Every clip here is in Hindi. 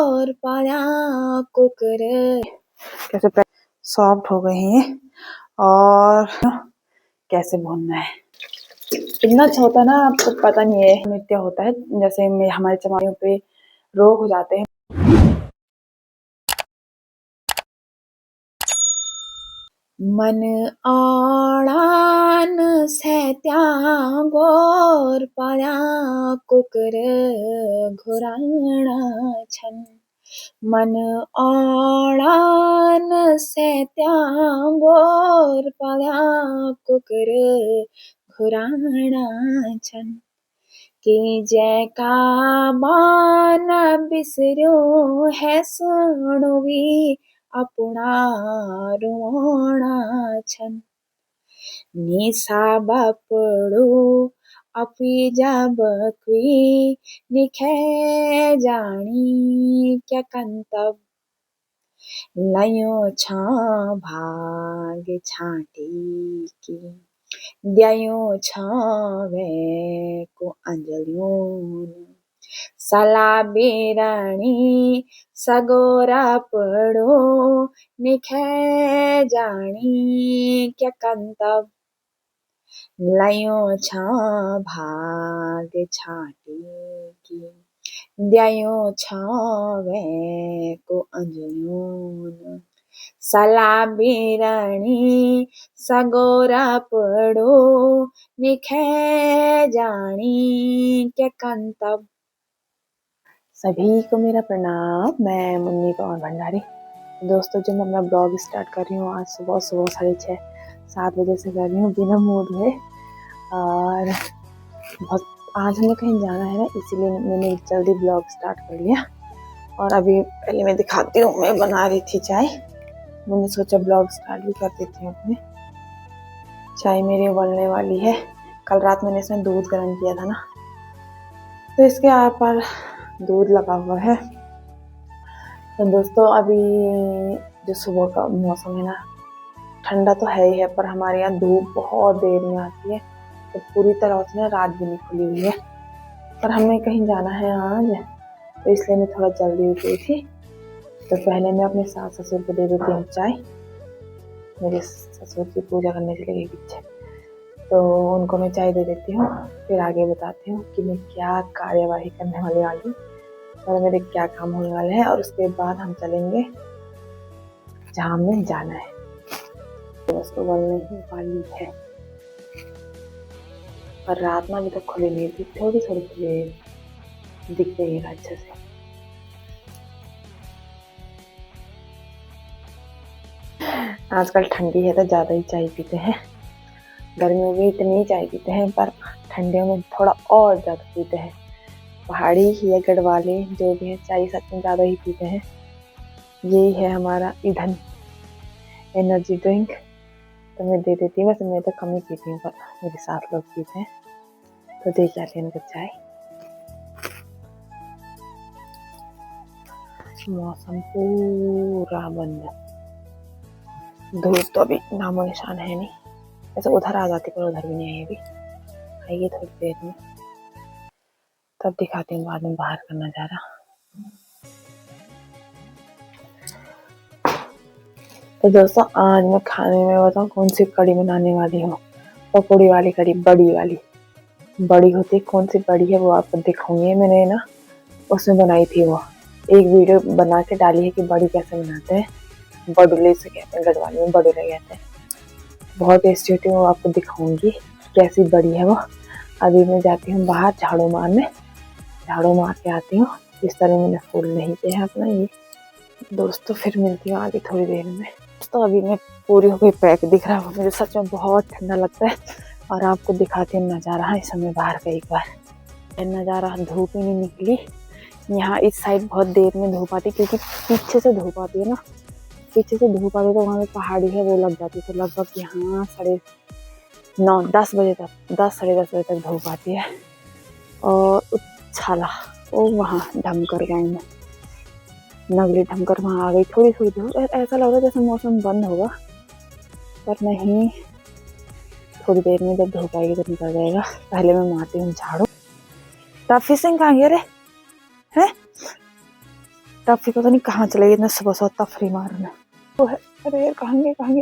गोर पाया कुकर कैसे सॉफ्ट हो गए हैं और कैसे भूनना है। इतना अच्छा होता है ना, आपको पता नहीं है। नृत्य होता है जैसे हमारे चमारियों पे रोग हो जाते हैं। मन आड़ान सहत्या गोर पाया कुकर घुराणा छन। मन आड़ान सहत्या गोर पाया कुकर घुराणा छन। कि जय का बान बिसर्यो है सुणवी अपना रोणा छन। निशा बपड़ो अपी जब क्वी निखे जानी क्या कंतब। लयो छा भाग छाटी की द्यायो छावे को अंजलियों। सला बेराणी सगोरा पड़ो निखे जानी क्या कंतब। लयो छा भाग छाटी की द्यायो छावे को अंजलियों। सला बेराणी सगोरा पड़ो निखे जानी क्या कंतब। सभी को मेरा प्रणाम। मैं मुन्नी कौर भंडारी। दोस्तों, जो मैं अपना ब्लॉग स्टार्ट कर रही हूँ आज सुबह 6:30-7 बजे से कर रही हूँ बिना मूड में। और आज हमें कहीं जाना है ना, इसीलिए मैंने जल्दी ब्लॉग स्टार्ट कर लिया। और अभी पहले मैं दिखाती हूँ, मैं बना रही थी चाय। मैंने सोचा ब्लॉग स्टार्ट भी कर देती हूँ अपने। चाय मेरी उबलने वाली है। कल रात मैंने इसमें दूध गर्म किया था ना, तो इसके आर पार दूध लगा हुआ है। तो दोस्तों, अभी जो सुबह का मौसम है ना, ठंडा तो है ही है, पर हमारे यहाँ धूप बहुत देर में आती है। तो पूरी तरह से ना रात भी नहीं खुली हुई है, पर हमें कहीं जाना है आज, तो इसलिए मैं थोड़ा जल्दी उठ गई थी। तो पहले मैं अपने सास ससुर को दे देती हूँ चाय। मेरे ससुर की पूजा करने चले गई पीछे, तो उनको मैं चाय दे देती हूँ। फिर आगे बताती हूँ कि मैं क्या कार्यवाही करने वाली हूँ और मेरे क्या काम होने वाले हैं। और उसके बाद हम चलेंगे जहाँ हमें जाना है। तो उसको बोलने ही वाली है, पर रात में अभी तक खुली नहीं थी, थोड़ी थोड़ी खुली दिख रही है अच्छे से। आजकल ठंडी है तो ज़्यादा ही चाय पीते हैं। गर्मियों में इतनी चाय पीते हैं, पर ठंडियों में थोड़ा और ज़्यादा पीते हैं। पहाड़ी या गढ़वाले जो भी है, चाय सच में ज़्यादा ही पीते हैं। यही है हमारा ईंधन, एनर्जी ड्रिंक। तो मैं दे देती हूँ, वैसे मैं तो कम ही पीती हूँ, पर मेरे साथ लोग पीते हैं तो दे जाते हैं इनको चाय। मौसम पूरा बंद, धूप तो अभी नामो निशान है नहीं। ऐसे उधर आ जाती, पर उधर भी नहीं आई। अभी आइए थोड़ी देर में, तब दिखाती हूँ बाद में बाहर का नजारा। तो दोस्तों, आज मैं खाने में बताऊँ कौन सी कड़ी बनाने वाली हूँ। पकौड़ी वाली कड़ी, बड़ी वाली। बड़ी होती है, कौन सी बड़ी है वो आपको दिखाऊंगी। मैंने ना उसमें बनाई थी, वो एक वीडियो बना के डाली है कि बड़ी कैसे बनाते हैं। बडुले से कहते हैं, गढ़वाली में बडुले कहते हैं। बहुत टेस्टी होती है, वो आपको दिखाऊंगी कैसी बड़ी है वो। अभी मैं जाती हूँ बाहर झाड़ू मारने, झाड़ू मार के आती हूँ। इस तरह मैंने फूल नहीं पे है अपना ये। दोस्तों, फिर मिलती हूँ आगे थोड़ी देर में। तो अभी मैं पूरी हो गई पैक, दिख रहा है मुझे सच में बहुत ठंडा लगता है। और आपको दिखाती हूँ नज़ारा इस समय बाहर का एक बार। नज़ारा, धूप ही नहीं निकली यहाँ इस साइड, बहुत देर में धूप आती, क्योंकि पीछे से धूप आती है ना। पीछे से धूप आती तो वहाँ पे पहाड़ी है, वो लग जाती। तो लगभग यहाँ 9:30-10 बजे तक, 10-10:30 बजे तक धूप आती है। और उछाला वो वहाँ ढमकर गाँव में, नगली ढमकर वहाँ आ गई। थोड़ी थोड़ी धूप, ऐसा लग रहा है जैसे मौसम बंद होगा, पर नहीं, थोड़ी देर में जब धूप आएगी तो निकल जाएगा। पहले मैं मारती हूँ झाड़ू। तब फिशिंग कहाँ गया रे है? टफी को तो नहीं कहाँ चले गई इतना सुबह सुबह तफरी मारना। वो है, अरे कहाँ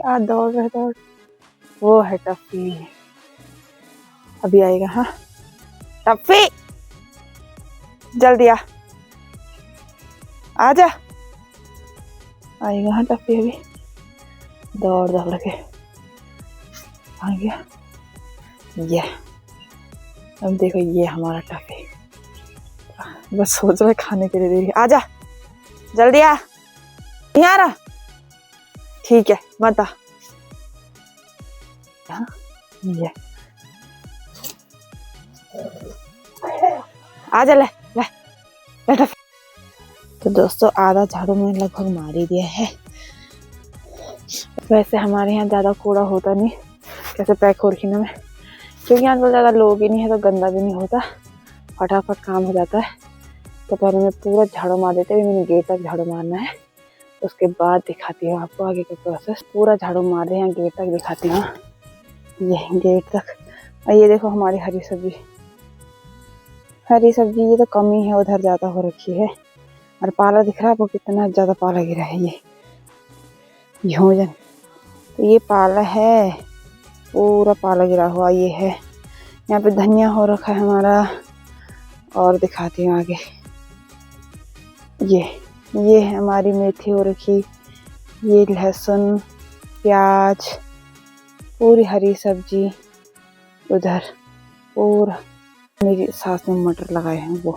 आज दौड़ रहे दौड़। वो है टफी, अभी आएगा। हाँ टफी जल्दी आ जा, आएगा। हाँ टफी अभी दौड़ के आ गया। ये अब देखो ये हमारा टफी बस सोच रहा है खाने के लिए दे रही। आजा जल्दी आ, नहीं आ रहा? ठीक है मत आ। ये आजा ले ले ले टफी। तो दोस्तों आधा झाड़ू मैंने लगभग मार ही दिया है। वैसे हमारे यहाँ ज्यादा कूड़ा होता नहीं कैसे पैक होरखिना में, क्योंकि यहाँ पर ज्यादा लोग ही नहीं है तो गंदा भी नहीं होता, फटाफट काम हो जाता है। तो पहले मैं पूरा झाड़ू मार देते हैं, मैंने गेट तक झाड़ू मारना है, उसके बाद दिखाती हूँ आपको आगे का प्रोसेस। पूरा झाड़ू मार रहे हैं, गेट तक दिखाती हूँ। ये गेट तक, और ये देखो हमारी हरी सब्जी ये तो कम ही है, उधर ज्यादा हो रखी है। और पाला दिख रहा है आपको, कितना ज्यादा पाला गिरा है। ये भोजन तो ये पाला है, पूरा पाला गिरा हुआ ये है। यहाँ पे धनिया हो रखा है हमारा, और दिखाती हूँ आगे। ये है हमारी मेथी हो रखी, ये लहसुन प्याज, पूरी हरी सब्जी। उधर पूरा मेरी सास ने मटर लगाए हैं, वो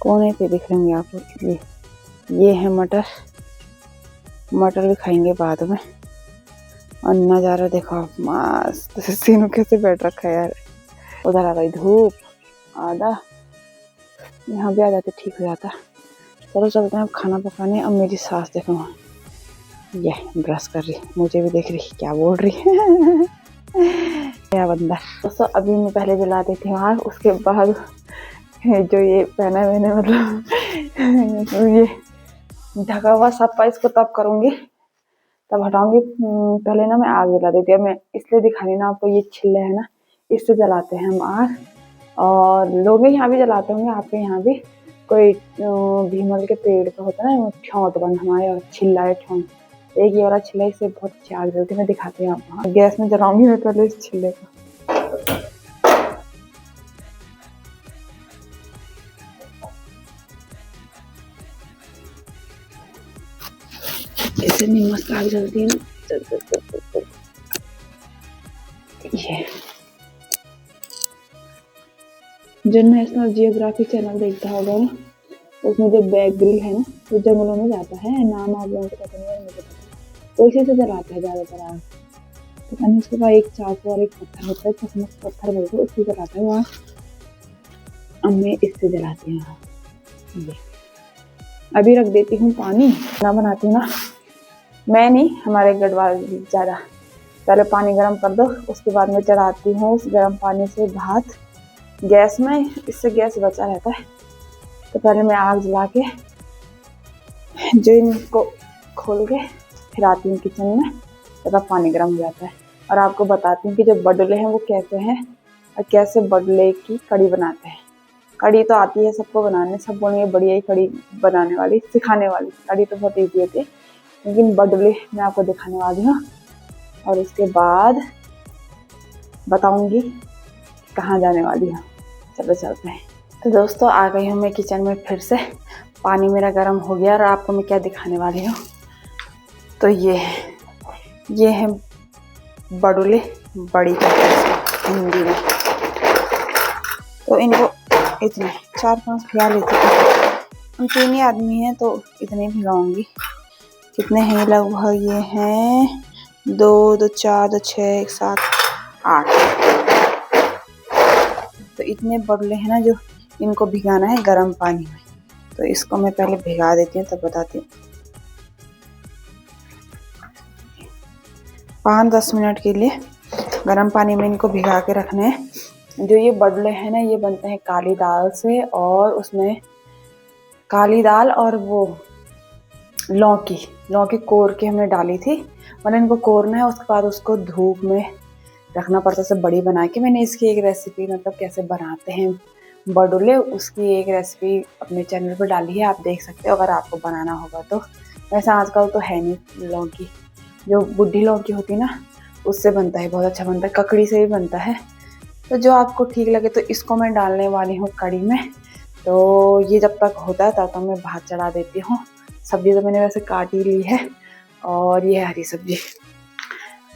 कोने पे दिख रहे हैं आपको। ये है मटर भी खाएंगे बाद में। और नज़ारा देखो आप, मस्त सीनों कैसे बैठ रखा है यार। उधर आ गई धूप, आधा यहाँ भी आ जाते ठीक हो जाता। चलो चलते हैं अब खाना पकाने। अब मेरी सास देखो ये ब्रश कर रही, मुझे भी देख रही क्या बोल रही है क्या बंदा। दोस्तों अभी मैं पहले जला देती हूँ आग, उसके बाद जो ये पहना है मैंने, मतलब ये ढका हुआ सप्पा, इसको तब करूँगी, तब हटाऊंगी। पहले ना मैं आग जला देती हूँ, मैं इसलिए दिखानी ना आपको, ये छिल्ले है ना, इससे जलाते हैं हम आग। और लोग यहाँ भी जलाते होंगे, आपके यहाँ भी कोई भीमल के पेड़ का होता है ना ठौंट बन, हमारे और छिल्ला है ठौंट, एक ये वाला छिल्ला, इससे बहुत अच्छी आग जलती है। मैं दिखाती हूँ आपको, गैस में जलाऊंगी मैं पहले इस छिल्ले को। ऐसे नहीं मस्त आग जलती है ना। ये जो नेशनल जियोग्राफी चैनल देखता होगा ना, उसमें जो बैक ग्रिल है ना, वो जंगलों में जाता है, नाम आप लोगों को पता नहीं है, मुझे पता है। तो इसी से जलाते हैं ज्यादातर आग। तो मैंने उसके बाद एक चाकू और एक पत्थर होता है, चमक पत्थर बोलते हैं, उससे जलाते हैं वहाँ। अब मैं इससे जलाती हूँ। ये अभी रख देती हूँ पानी, ना बनाती हूँ ना मैं नहीं, हमारे गढ़वाल ज़्यादा। पहले पानी गर्म कर दो, उसके बाद में चढ़ाती हूँ उस गर्म पानी से भात गैस में, इससे गैस बचा रहता है। तो पहले मैं आग जला के जो इनको खोल के फिर आती हूँ किचन में, तब पानी गर्म हो जाता है। और आपको बताती हूँ कि जो बडुले हैं वो कैसे हैं, और कैसे बडुले की कड़ी बनाते हैं। कड़ी तो आती है सबको बनाने, सब बोलेंगे बढ़िया ही कड़ी बनाने वाली, सिखाने वाली। कड़ी तो बहुत ईजी होती है, लेकिन बडुले मैं आपको दिखाने वाली हूँ, और उसके बाद बताऊंगी कहाँ जाने वाली हूँ। चलो चलते हैं। तो दोस्तों आ गई हूँ मैं किचन में फिर से, पानी मेरा गर्म हो गया, और आपको मैं क्या दिखाने वाली हूँ। तो ये है बडुले, बड़ी हिंदी में। तो इनको इतने 4-5 भिगा लेती हूँ, हम 3 ही आदमी हैं तो इतने भिगाऊंगी। कितने हैं लगभग, ये हैं 2, 2, 4, 2, 6, 1, 7, 8। तो इतने बडुले हैं ना जो इनको भिगाना है गर्म पानी में। तो इसको मैं पहले भिगा देती हूँ, तब बताती हूँ। 5-10 मिनट के लिए गर्म पानी में इनको भिगा के रखने हैं। जो ये बडुले हैं ना, ये बनते हैं काली दाल से, और उसमें काली दाल और वो लौकी कोर के हमने डाली थी, मैंने इनको कोरना है, उसके बाद उसको धूप में रखना पड़ता है। सब बड़ी बना के मैंने इसकी एक रेसिपी, मतलब कैसे बनाते हैं बडुले, उसकी एक रेसिपी अपने चैनल पर डाली है, आप देख सकते हो अगर आपको बनाना होगा तो। वैसे आजकल तो है नहीं लौकी, जो बुढ़ी लौकी होती है ना उससे बनता है, बहुत अच्छा बनता है, ककड़ी से भी बनता है। तो जो आपको ठीक लगे। तो इसको मैं डालने वाली हूँ कड़ी में। तो ये जब तक होता है तब तक मैं भात चढ़ा देती हूँ। सब्जी तो मैंने वैसे काट ही ली है, और ये हरी सब्जी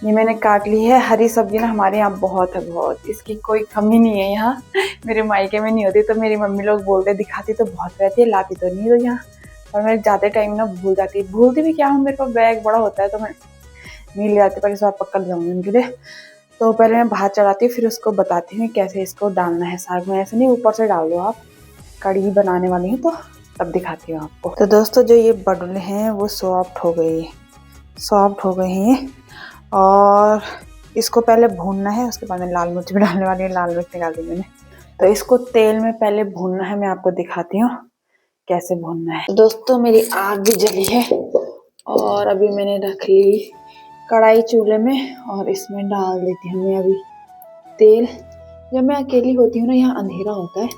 ये मैंने काट ली है। हरी सब्जी ना हमारे यहाँ बहुत है, बहुत, इसकी कोई कमी नहीं है यहाँ। मेरे मायके में नहीं होती, तो मेरी मम्मी लोग बोलते दिखाती तो बहुत रहती है, लाती तो नहीं तो यहाँ। और मैं जाते टाइम ना भूलती भी क्या हूँ, मेरे पास बैग बड़ा होता है तो मैं नहीं ले जाती, पर इस बार पक्का जाऊँगी उनके लिए। तो पहले मैं भात चढ़ाती हूँ, फिर उसको बताती हूँ कैसे इसको डालना है साग में। ऐसे नहीं ऊपर से डाल दो आप, कड़ी बनाने वाली हूँ तो तब दिखाती हूँ आपको। तो दोस्तों जो ये बडुले हैं वो सॉफ्ट हो गए हैं, और इसको पहले भूनना है। उसके बाद में लाल मिर्च भी डालने वाली है, लाल मिर्च निकाल दी मैंने। तो इसको तेल में पहले भूनना है, मैं आपको दिखाती हूँ कैसे भूनना है। दोस्तों मेरी आग भी जली है, और अभी मैंने रख ली कढ़ाई चूल्हे में, और इसमें डाल देती हूँ मैं अभी तेल। जब मैं अकेली होती हूँ ना, यहाँ अंधेरा होता है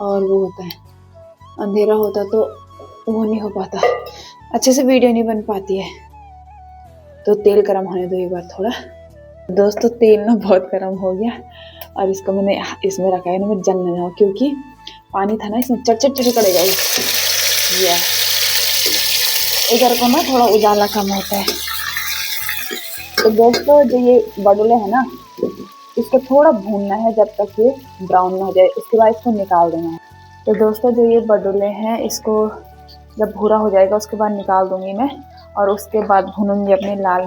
और वो होता है, अंधेरा होता तो वो नहीं हो पाता, अच्छे से वीडियो नहीं बन पाती है। तो तेल गरम होने दो एक बार थोड़ा। दोस्तों तेल ना बहुत गरम हो गया, और इसको मैंने इसमें रखा है ना, मैं जल न जाऊँ, क्योंकि पानी था ना इसमें, चट करेगा ये। इधर को ना थोड़ा उजाला कम होता है। तो दोस्तों जो ये बडुले है ना, इसको थोड़ा भूनना है जब तक ये ब्राउन ना हो जाए, उसके बाद इसको निकाल देना है। तो दोस्तों जो ये बडुले हैं, इसको जब भूरा हो जाएगा उसके बाद निकाल दूंगी मैं, और उसके बाद भूनूंगी अपनी लाल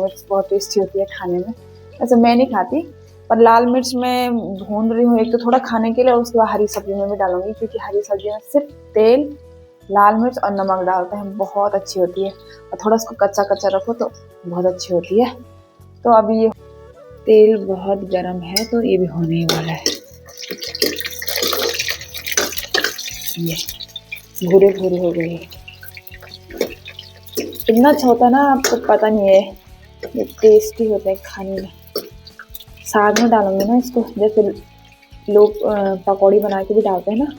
मिर्च बहुत टेस्टी होती है खाने में। वैसे मैं नहीं खाती, पर लाल मिर्च मैं भून रही हूँ एक तो थोड़ा खाने के लिए, और उसके बाद हरी सब्जी में भी डालूंगी, क्योंकि हरी सब्जी में सिर्फ तेल, लाल मिर्च और नमक डालते हैं, बहुत अच्छी होती है। और थोड़ा इसको कच्चा रखो तो बहुत अच्छी होती है। तो अभी ये तेल बहुत गर्म है, तो ये भी होने ही वाला है। ये भूरे हो गए, इतना अच्छा होता है ना, आपको पता नहीं है, ये टेस्टी होता है खाने में। साग में डालूंगी ना इसको, जैसे लोग पकौड़ी बना के भी डालते हैं ना,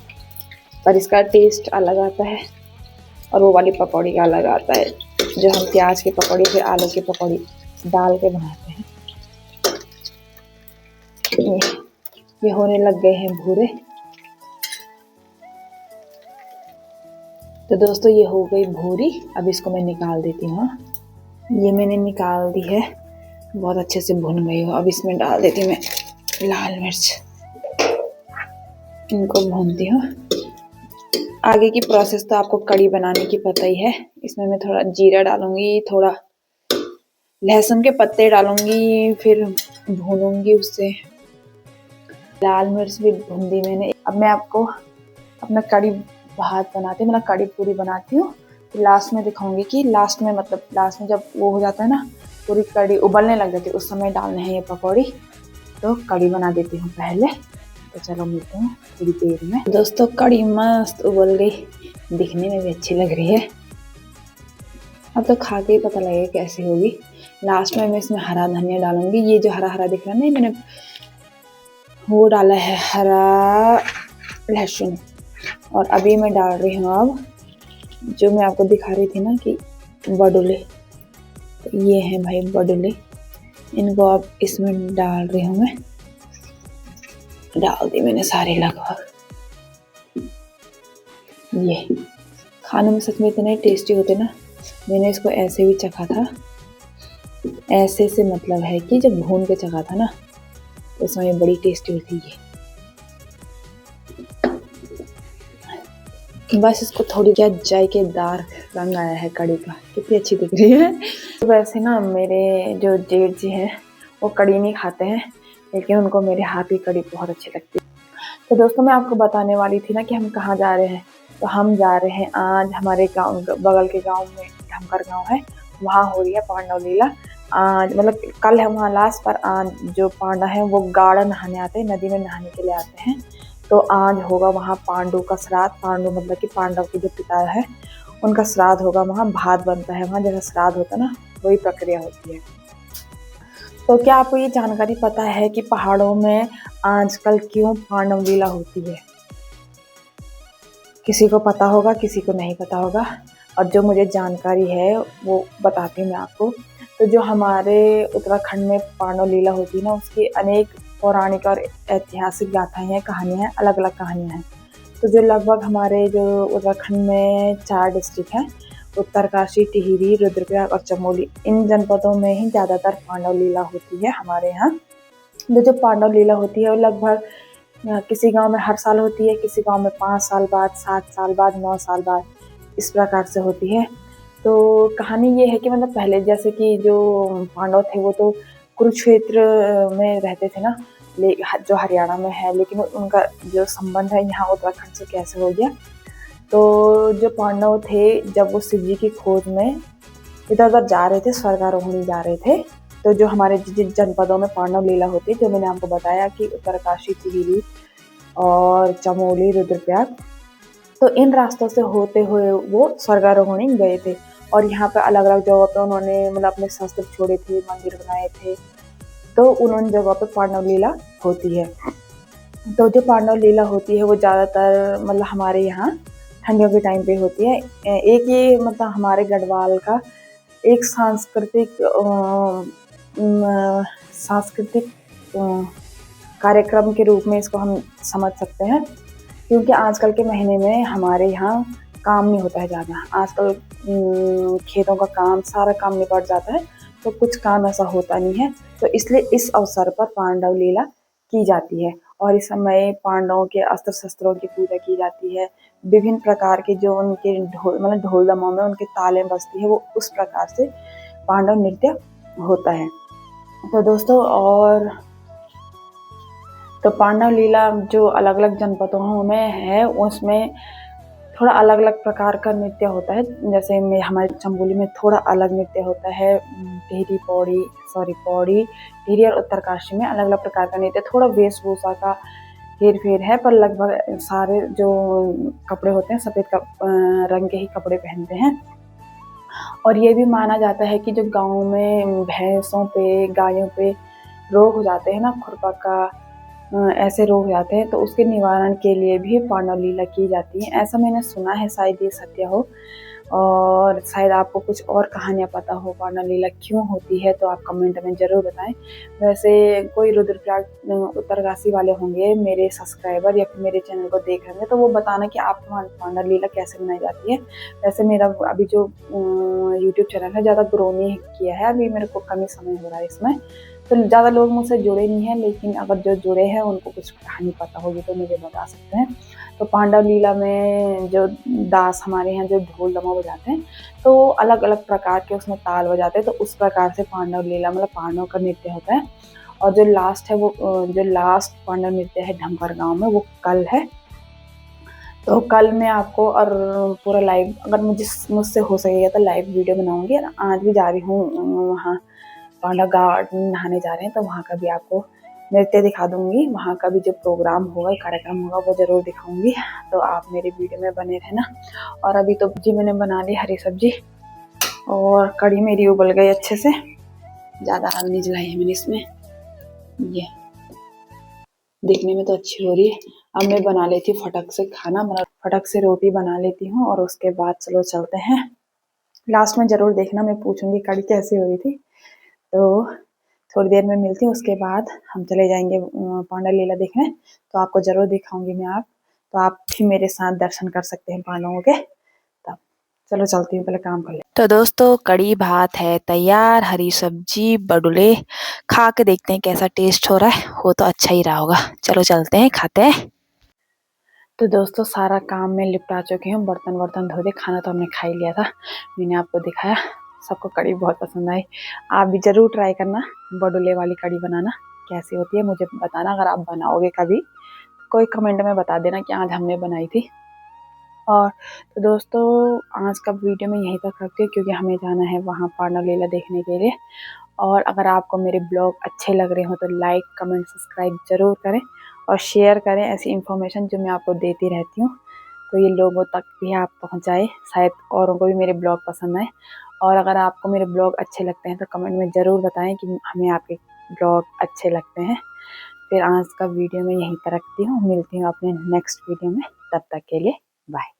पर इसका टेस्ट अलग आता है, और वो वाली पकौड़ी का अलग आता है, जो हम प्याज की पकौड़ी फिर आलू की पकौड़ी डाल के बनाते हैं। ये होने लग गए हैं भूरे। तो दोस्तों ये हो गई भूरी, अब इसको मैं निकाल देती हूँ। ये मैंने निकाल दी है, बहुत अच्छे से भुन गई हो। अब इसमें डाल देती हूँ मैं लाल मिर्च, इनको भूनती हूँ। आगे की प्रोसेस तो आपको कड़ी बनाने की पता ही है। इसमें मैं थोड़ा जीरा डालूंगी, थोड़ा लहसुन के पत्ते डालूंगी, फिर भूनूंगी उससे। लाल मिर्च भी भून दी मैंने। अब मैं आपको अपना कड़ी भात बनाती हूँ, मतलब कड़ी पूरी बनाती हूँ, तो लास्ट में दिखाऊंगी कि लास्ट में जब वो हो जाता है ना, पूरी कड़ी उबलने लग जाती है, उस समय डालने हैं ये पकौड़ी। तो कड़ी बना देती हूँ पहले। तो चलो मिलते हैं थोड़ी देर में। दोस्तों कड़ी मस्त उबल गई, दिखने में भी अच्छी लग रही है। अब तो खा के ही पता लगेगा कैसी होगी। लास्ट में मैं इसमें हरा धनिया डालूंगी। ये जो हरा दिख रहा है ना, मैंने वो डाला है हरा लहसुन। और अभी मैं डाल रही हूँ अब जो मैं आपको दिखा रही थी ना कि बडुले, तो ये हैं भाई बडुले, इनको अब इसमें डाल रही हूँ मैं। डाल दी मैंने सारे लगभग। ये खाने में सच में इतने टेस्टी होते ना, मैंने इसको ऐसे भी चखा था। ऐसे से मतलब है कि जब भून के चखा था ना, तो उसमें बड़ी टेस्टी होती है। बस इसको थोड़ी क्या जायकेदार रंग आया है कड़ी का, कितनी अच्छी दिख रही है। तो वैसे ना मेरे जो जेठ जी हैं वो कड़ी नहीं खाते हैं, लेकिन उनको मेरे हाथ की कड़ी बहुत अच्छी लगती है। तो दोस्तों मैं आपको बताने वाली थी ना कि हम कहाँ जा रहे हैं। तो हम जा रहे हैं आज हमारे गाँव, बगल के गाँव में ढमकर गाँव है, वहाँ हो रही है पांडव लीला। आज मतलब कल है वहाँ लास्ट, पर आज जो पांडव है वो गाड़ा नहाने आते हैं, नदी में नहाने के लिए आते हैं। तो आज होगा वहाँ पांडु का श्राद्ध। पांडु मतलब कि पांडव के जो पिता है उनका श्राद्ध होगा। वहाँ भात बनता है, वहाँ जैसा श्राद्ध होता है ना, वही प्रक्रिया होती है। तो क्या आपको ये जानकारी पता है कि पहाड़ों में आजकल क्यों पांडव लीला होती है? किसी को पता होगा, किसी को नहीं पता होगा, और जो मुझे जानकारी है वो बताती हूँ मैं आपको। तो जो हमारे उत्तराखंड में पांडव लीला होती है ना, उसकी अनेक पौराणिक और ऐतिहासिक गाथाएं हैं, कहानियां हैं, अलग अलग कहानियां हैं। तो जो लगभग हमारे जो उत्तराखंड में 4 डिस्ट्रिक्ट हैं, उत्तरकाशी, टिहरी, रुद्रप्रयाग और चमोली, इन जनपदों में ही ज़्यादातर पांडव लीला होती है हमारे यहाँ। जो पांडव लीला होती है वो लगभग किसी गांव में हर साल होती है, किसी गांव में 5 साल बाद, 7 साल बाद, 9 साल बाद, इस प्रकार से होती है। तो कहानी ये है कि मतलब पहले जैसे कि जो पांडव थे वो तो कुरुक्षेत्र में रहते थे ना, जो हरियाणा में है, लेकिन उनका जो संबंध है यहाँ उत्तराखंड से कैसे हो गया। तो जो पांडव थे जब वो शिव जी की खोज में इधर उधर जा रहे थे, स्वर्गारोहणी जा रहे थे, तो जो हमारे जिन जनपदों में पांडव लीला होती है, जो मैंने आपको बताया कि उत्तरकाशी, टिहरी और चमोली, रुद्रप्रयाग, तो इन रास्तों से होते हुए वो स्वर्गारोहणी गए थे। और यहाँ पे अलग अलग जगहों पे उन्होंने मतलब अपने शस्त्र छोड़े थे, मंदिर बनाए थे, तो उन जगहों पे पांडव लीला होती है। तो जो पांडव लीला होती है वो ज़्यादातर मतलब हमारे यहाँ ठंडियों के टाइम पे होती है। एक ये मतलब हमारे गढ़वाल का एक सांस्कृतिक कार्यक्रम के रूप में इसको हम समझ सकते हैं, क्योंकि आजकल के महीने में हमारे यहाँ काम नहीं होता है ज़्यादा। आजकल खेतों का काम, सारा काम निपट जाता है, तो कुछ काम ऐसा होता नहीं है, तो इसलिए इस अवसर पर पांडव लीला की जाती है। और इस समय पांडवों के अस्त्र शस्त्रों की पूजा की जाती है। विभिन्न प्रकार के जो उनके ढोल दमाओं में उनके तालें बजती है, वो उस प्रकार से पांडव नृत्य होता है। तो दोस्तों, और तो पांडव लीला जो अलग अलग जनपदों में है उसमें थोड़ा अलग अलग प्रकार का नृत्य होता है। जैसे में हमारे चमोली में थोड़ा अलग नृत्य होता है। टिहरी और उत्तरकाशी में अलग अलग प्रकार का नृत्य, थोड़ा वेशभूषा का हेर फेर है, पर लगभग सारे जो कपड़े होते हैं सफ़ेद रंग के ही कपड़े पहनते हैं। और ये भी माना जाता है कि जो गाँव में भैंसों पे, गायों पे रोग हो जाते हैं ना, खुरपका, ऐसे रोग जाते हैं, तो उसके निवारण के लिए भी पांडव लीला की जाती है, ऐसा मैंने सुना है। शायद ये सत्य हो, और शायद आपको कुछ और कहानियाँ पता हो पांडव लीला क्यों होती है, तो आप कमेंट में ज़रूर बताएं। वैसे कोई रुद्रप्रयाग उत्तरकाशी वाले होंगे मेरे सब्सक्राइबर या फिर मेरे चैनल को देख रहे होंगे, तो वो बताना कि आपके वहाँ पांडव लीला कैसे मनाई जाती है। वैसे मेरा अभी जो यूट्यूब चैनल है ज़्यादा ग्रो नहीं किया है, अभी मेरे को कम ही समय हो रहा है इसमें, तो ज़्यादा लोग मुझसे जुड़े नहीं हैं, लेकिन अगर जो जुड़े हैं उनको कुछ कहानी पता होगी तो मुझे बता सकते हैं। तो पांडव लीला में जो दास हमारे यहाँ जो ढोल दमा बजाते हैं, तो अलग अलग प्रकार के उसमें ताल बजाते हैं, तो उस प्रकार से पांडव लीला मतलब पांडव का नृत्य होता है। और जो लास्ट है वो जो लास्ट पांडव नृत्य है ढमकर गाँव में, वो कल है। तो कल मैं आपको और पूरा लाइव, अगर मुझसे हो सकेगा तो लाइव वीडियो बनाऊंगी। और आज भी जा रही हूँ वहाँ पांडव गार्डन नहाने जा रहे हैं, तो वहाँ का भी आपको नृत्य दिखा दूंगी, वहाँ का भी जो प्रोग्राम होगा, कार्यक्रम होगा, वो ज़रूर दिखाऊंगी। तो आप मेरे वीडियो में बने रहना। और अभी तो जी मैंने बना ली हरी सब्जी, और कढ़ी मेरी उबल गई अच्छे से, ज़्यादा आग नहीं जलाई है मैंने इसमें। ये देखने में तो अच्छी हो रही है। अब मैं बना लेती हूँ फटक से खाना, मतलब फटक से रोटी बना लेती हूँ, और उसके बाद चलो चलते हैं। लास्ट में ज़रूर देखना, मैं पूछूंगी कढ़ी कैसी हो रही थी। तो थोड़ी देर में मिलती हूँ, उसके बाद हम चले जाएंगे पांडव लीला देखने, तो आपको ज़रूर दिखाऊंगी मैं। तो आप भी मेरे साथ दर्शन कर सकते हैं पांडवों के। तब चलो चलती हूँ, पहले काम कर ले। तो दोस्तों, कड़ी भात है तैयार, हरी सब्जी, बडुले, खा के देखते हैं कैसा टेस्ट हो रहा है। हो तो अच्छा ही रहा होगा। चलो चलते हैं, खाते हैं। तो दोस्तों, सारा काम में निपटा चुकी हूँ, बर्तन वर्तन धो दे, खाना तो हमने खा ही लिया था, मैंने आपको दिखाया। सबको कड़ी बहुत पसंद आई। आप भी ज़रूर ट्राई करना बडुले वाली कड़ी बनाना, कैसी होती है मुझे बताना। अगर आप बनाओगे कभी, कोई कमेंट में बता देना कि आज हमने बनाई थी। और तो दोस्तों, आज का वीडियो मैं यहीं तक रखती हूँ, क्योंकि हमें जाना है वहाँ पांडव लीला देखने के लिए। और अगर आपको मेरे ब्लॉग अच्छे लग रहे हो तो लाइक, कमेंट, सब्सक्राइब ज़रूर करें, और शेयर करें ऐसी इन्फॉर्मेशन जो मैं आपको देती रहती हूँ, तो ये लोगों तक भी आप पहुँचाए, शायद औरों को भी मेरे ब्लॉग पसंद आए। और अगर आपको मेरे ब्लॉग अच्छे लगते हैं तो कमेंट में ज़रूर बताएं कि हमें आपके ब्लॉग अच्छे लगते हैं। फिर आज का वीडियो मैं यहीं पर रखती हूँ, मिलती हूँ अपने नेक्स्ट वीडियो में, तब तक के लिए बाय।